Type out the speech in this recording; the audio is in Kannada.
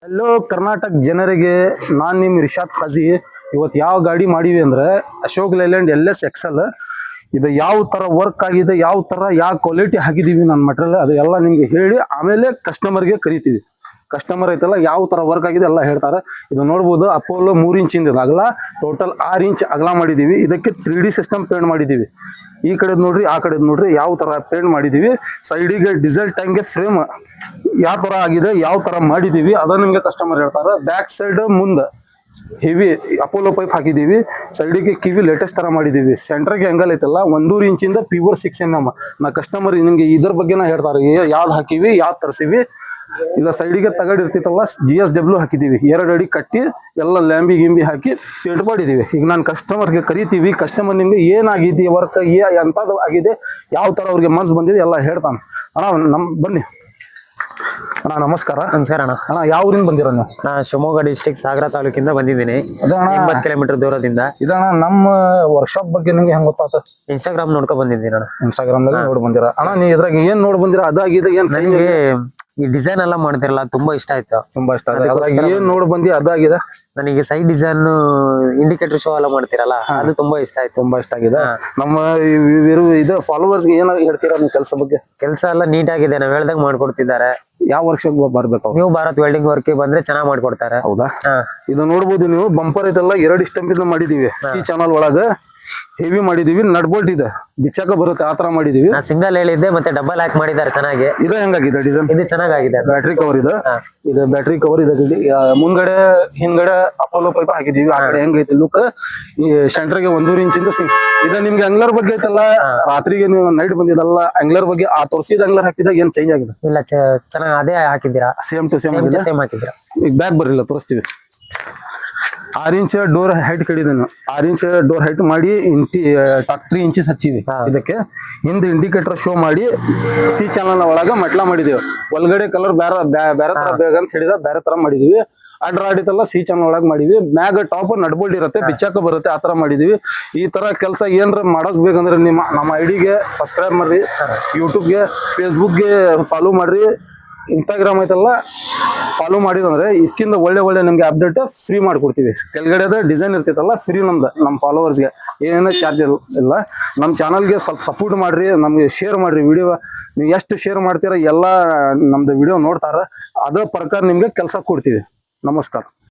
ಹಲೋ ಕರ್ನಾಟಕ ಜನರಿಗೆ ನಾನು ನಿಮ್ಮ ರಿಷಾದ್ ಖಾಜಿ ಇವತ್ತು ಯಾವ ಗಾಡಿ ಮಾಡಿವಿ ಅಂದ್ರೆ ಅಶೋಕ್ ಲೇಲ್ಯಾಂಡ್ LS XL ಇದು ಯಾವ ತರ ವರ್ಕ್ ಆಗಿದೆ ಯಾವ ಕ್ವಾಲಿಟಿ ಹಾಕಿದೀವಿ ನನ್ನ ಮಟೀರಿಯಲ್ ಅದು ಎಲ್ಲ ನಿಮ್ಗೆ ಹೇಳಿ ಆಮೇಲೆ ಕಸ್ಟಮರ್ಗೆ ಕರಿತೀವಿ. ಕಸ್ಟಮರ್ ಐತಲ್ಲ ಯಾವ ತರ ವರ್ಕ್ ಆಗಿದೆ ಎಲ್ಲ ಹೇಳ್ತಾರೆ. ಇದು ನೋಡ್ಬೋದು ಅಪೋಲೋ 3 ಇಂಚಿಂದ ಅಗಲ ಟೋಟಲ್ 6 ಇಂಚ್ ಅಗಲ ಮಾಡಿದೀವಿ. ಇದಕ್ಕೆ 3D ಸಿಸ್ಟಮ್ ಪೇಂಟ್ ಮಾಡಿದೀವಿ. ಈ ಕಡೆ ನೋಡ್ರಿ ಆ ಕಡೆ ನೋಡ್ರಿ ಯಾವ ತರ ಪೇಂಟ್ ಮಾಡಿದೀವಿ. ಸೈಡಿಗೆ ಡೀಸೆಲ್ ಟ್ಯಾಂಕ್ಗೆ ಫ್ರೇಮ್ ಯಾವ ತರ ಆಗಿದೆ ಯಾವ ತರ ಮಾಡಿದೀವಿ ಅದನ್ನ ನಿಮ್ಗೆ ಕಸ್ಟಮರ್ ಹೇಳ್ತಾರೆ. ಬ್ಯಾಕ್ ಸೈಡ್ ಮುಂದೆ ಹೆವಿ ಅಪೋಲೋ ಪೈಪ್ ಹಾಕಿದೀವಿ. ಸೈಡಿಗೆ ಕಿವಿ ಲೇಟೆಸ್ಟ್ ತರ ಮಾಡಿದೀವಿ. ಸೆಂಟ್ರಿಗೆ ಆಂಗಲ್ ಐತಲ್ಲ 1.5 ಇಂಚಿಂದ ಪ್ಯೂರ್ 6 mm. ನಾ ಕಸ್ಟಮರ್ ನಿಮ್ಗೆ ಇದ್ರ ಬಗ್ಗೆನ ಹೇಳ್ತಾರೆ ಯಾವ್ದು ಹಾಕಿವಿ ಯಾವ್ದು ತರಿಸಿವಿ. ಇಲ್ಲ ಸೈಡಿಗೆ ತಗಡ್ ಇರ್ತಿತ್ತಲ್ಲ GSW ಹಾಕಿದೀವಿ. 2 ಅಡಿ ಕಟ್ಟಿ ಎಲ್ಲ ಲ್ಯಾಂಬಿ ಗಿಂಬಿ ಹಾಕಿ ಪೇಂಟ್ ಮಾಡಿದೀವಿ. ಈಗ ನಾನು ಕಸ್ಟಮರ್ಗೆ ಕರಿತೀವಿ. ಕಸ್ಟಮರ್ ನಿಮ್ಗೆ ಏನಾಗಿದೆ ವರ್ಕ್ ಎಂತದ್ದು ಆಗಿದೆ ಯಾವ ತರ ಅವ್ರಿಗೆ ಮನ್ಸು ಬಂದಿದೆ ಎಲ್ಲ ಹೇಳ್ತಾನೆ. ಅಣ್ಣ ಬನ್ನಿ ಅಣ್ಣ. ನಮಸ್ಕಾರ. ನಮಸ್ಕಾರ ಅಣ್ಣ. ಅಣ್ಣ ಯಾವ ಊರಿಂದ ಬಂದಿರೋ ನೀವು? ನಾ ಶಿವಮೊಗ್ಗ ಡಿಸ್ಟ್ರಿಕ್ಟ್ ಸಾಗರ ತಾಲೂಕಿಂದ ಬಂದಿದ್ದೀನಿ. 80 ಕಿಲೋಮೀಟರ್ ದೂರದಿಂದ. ಇದಣ್ಣ ನಮ್ಮ ವರ್ಕ್ಶಾಪ್ ಬಗ್ಗೆ ನಿಮ್ಗೆ ಹೆಂಗ್ ಗೊತ್ತಾತ? ಇನ್ಸ್ಟಾಗ್ರಾಮ್ ನೋಡ್ಕೊಂಡ್ ಬಂದಿದ್ದೀನಿ ಅಣ್ಣ. ಇನ್ಸ್ಟಾಗ್ರಾಮ್ ನಲ್ಲಿ ನೋಡಿ ಬಂದಿರ ಅಣ್ಣ. ನೀ ಇದ್ರಾಗ ಏನ್ ನೋಡಿ ಬಂದಿರ ಅದಾಗಿದೆ ಏನ್? ನನಗೆ ಈ ಡಿಸೈನ್ ಎಲ್ಲ ಮಾಡ್ತಿರಲ್ಲ ತುಂಬಾ ಇಷ್ಟ ಆಯ್ತು. ತುಂಬಾ ಇಷ್ಟ ಆಯ್ತು. ಅದ್ರಾಗ ಏನ್ ನೋಡಿ ಬಂದಿ ಅದಾಗಿದೆ? ನನಗೆ ಸೈಡ್ ಡಿಸೈನ್ ಇಂಡಿಕೇಟರ್ ಶೋ ಎಲ್ಲ ಮಾಡ್ತಿರಲ್ಲ ಅದು ತುಂಬಾ ಇಷ್ಟ ಆಯ್ತು. ತುಂಬಾ ಇಷ್ಟ ಆಗಿದೆ. ನಮ್ಮ ಇದು ಫಾಲೋವರ್ಸ್ ಗೆ ಏನಾದ್ರು ಹೇಳ್ತೀರಾ ನೀವು ಕೆಲಸ ಬಗ್ಗೆ? ಕೆಲಸ ಎಲ್ಲ ನೀಟ್ ಆಗಿದೆ, ನಾವ್ ಹೇಳ್ದಂಗ್ ಮಾಡ್ಕೊಡ್ತಿದ್ದಾರೆ. ಯಾವ ವರ್ಕ್ಶಾಪ್ ಬರ್ಬೇಕು? ನೀವು ಭಾರತ್ ವೆಲ್ಡಿಂಗ್ ವರ್ಕ್ ಬಂದ್ರೆ ಚೆನ್ನಾಗ್ ಮಾಡ್ಕೊಡ್ತಾರೆ. ಹೌದಾ? ಇದು ನೋಡ್ಬೋದು ನೀವು. ಬಂಪರ್ ಐತಲ್ಲ 2 ಸ್ಟಂಪ್ ಇಂದ ಮಾಡಿದೀವಿ. C ಚಾನಲ್ ಒಳಗ ಹೆವಿ ಮಾಡಿದೀವಿ. ನಟ್ ಬೋಲ್ಟ್ ಇದೆ ಬಿಚ್ಚಾಕ ಬರುತ್ತೆ ಆ ತರ ಮಾಡಿದೀವಿ. ಸಿಂಗಲ್ ಹೇಳಿದ್ದೆ ಮತ್ತೆ ಡಬಲ್ ಹಾಕ್ ಮಾಡಿದ್ದಾರೆ ಚೆನ್ನಾಗಿ. ಇದು ಹೆಂಗಾಗಿದೆ ಡಿಸೈನ್? ಇದು ಚೆನ್ನಾಗಿದೆ. ಬ್ಯಾಟ್ರಿ ಕವರ್ ಇದೆ. ಇದು ಬ್ಯಾಟ್ರಿ ಕವರ್ ಇದೆ. ಮುಂದ್ಗಡೆ ಹಿಂದ್ಗಡೆ ಅಪೋಲೋ ಪೈಪ್ ಹಾಕಿದೀವಿ. ಆ ಕಡೆ ಹೆಂಗೈತಿ ಲುಕ್. ಈ ಸೆಂಟರ್ಗೆ 1.5 ಇಂಚಿಂದ ಇದು ನಿಮ್ಗೆ ಅಂಗ್ಲರ್ ಬಗ್ಗೆ ಐತಲ್ಲ ರಾತ್ರಿಗೆ ನೀವು ನೈಟ್ ಬಂದಿದಲ್ಲ ಅಂಗ್ಲರ್ ಬಗ್ಗೆ ಆ ತೋರಿಸಿದ ಅಂಗ್ಲರ್ ಹಾಕಿದಾಗ ಏನ್ ಚೇಂಜ್ ಆಗಿದೆ? ಇಲ್ಲ ಚೆನ್ನಾಗಿ ಅದೇ ಹಾಕಿದ್ದೀರಾ. ಸೇಮ್ ಟು ಸೇಮ್ ಹಾಕಿದ್ದೀರಾ. ಈಗ ಬ್ಯಾಗ್ ಬರಲಿಲ್ಲ ತೋರಿಸ್ತೀವಿ. 6 ಇಂಚ್ ಡೋರ್ ಹೈಟ್ ಕಡಿದನು. 6 ಇಂಚ್ ಡೋರ್ ಹೈಟ್ ಮಾಡಿ 3 ಇಂಚಸ್ ಹಚ್ಚಿವಿ. ಇದಕ್ಕೆ ಹಿಂದೆ ಇಂಡಿಕೇಟರ್ ಶೋ ಮಾಡಿ C ಚಾನಲ್ ಒಳಗ ಮಟ್ಲಾ ಮಾಡಿದೀವಿ. ಒಳಗಡೆ ಕಲರ್ ಬೇರೆ ತರ ಬೇಗ ಅಂತ ಹೇಳಿದ ಬೇರೆ ತರ ಮಾಡಿದೀವಿ. ಅಡ್ರ ಆಡಿತಲ್ಲ C ಚಾನಲ್ ಒಳಗ ಮಾಡಿವಿ. ಮ್ಯಾಗ ಟಾಪ್ ನಡ್ಬೋಲ್ಡ್ ಇರುತ್ತೆ ಬಿಚ್ಚಾಕ ಬರುತ್ತೆ ಆ ತರ ಮಾಡಿದೀವಿ. ಈ ತರ ಕೆಲಸ ಏನ್ರ ಮಾಡಿಸ್ಬೇಕಂದ್ರೆ ನಮ್ಮ ಐಡಿಗೆ ಸಬ್ಸ್ಕ್ರೈಬ್ ಮಾಡ್ರಿ. ಯೂಟ್ಯೂಬ್ಗೆ ಫೇಸ್ಬುಕ್ಗೆ ಫಾಲೋ ಮಾಡ್ರಿ. ಇನ್ಸ್ಟಾಗ್ರಾಮ್ ಐತಲ್ಲ ಫಾಲೋ ಮಾಡಿದಂದ್ರೆ ಇದಕ್ಕಿಂತ ಒಳ್ಳೆ ನಿಮ್ಗೆ ಅಪ್ಡೇಟ್ ಫ್ರೀ ಮಾಡ್ಕೊಡ್ತೀವಿ. ಕೆಳಗಡೆ ಡಿಸೈನ್ ಇರ್ತಿತ್ತಲ್ಲ ಫ್ರೀ ನಮ್ಮ ಫಾಲೋವರ್ಸ್ಗೆ ಏನೇ ಚಾರ್ಜ್ ಇಲ್ಲ. ನಮ್ಮ ಚಾನಲ್ಗೆ ಸ್ವಲ್ಪ ಸಪೋರ್ಟ್ ಮಾಡ್ರಿ. ನಮ್ಗೆ ಶೇರ್ ಮಾಡ್ರಿ. ವಿಡಿಯೋ ನೀವು ಎಷ್ಟು ಶೇರ್ ಮಾಡ್ತೀರ ಎಲ್ಲ ನಮ್ದು ವಿಡಿಯೋ ನೋಡ್ತಾರ. ಅದೇ ಪ್ರಕಾರ ನಿಮ್ಗೆ ಕೆಲಸ ಕೊಡ್ತೀವಿ. ನಮಸ್ಕಾರ.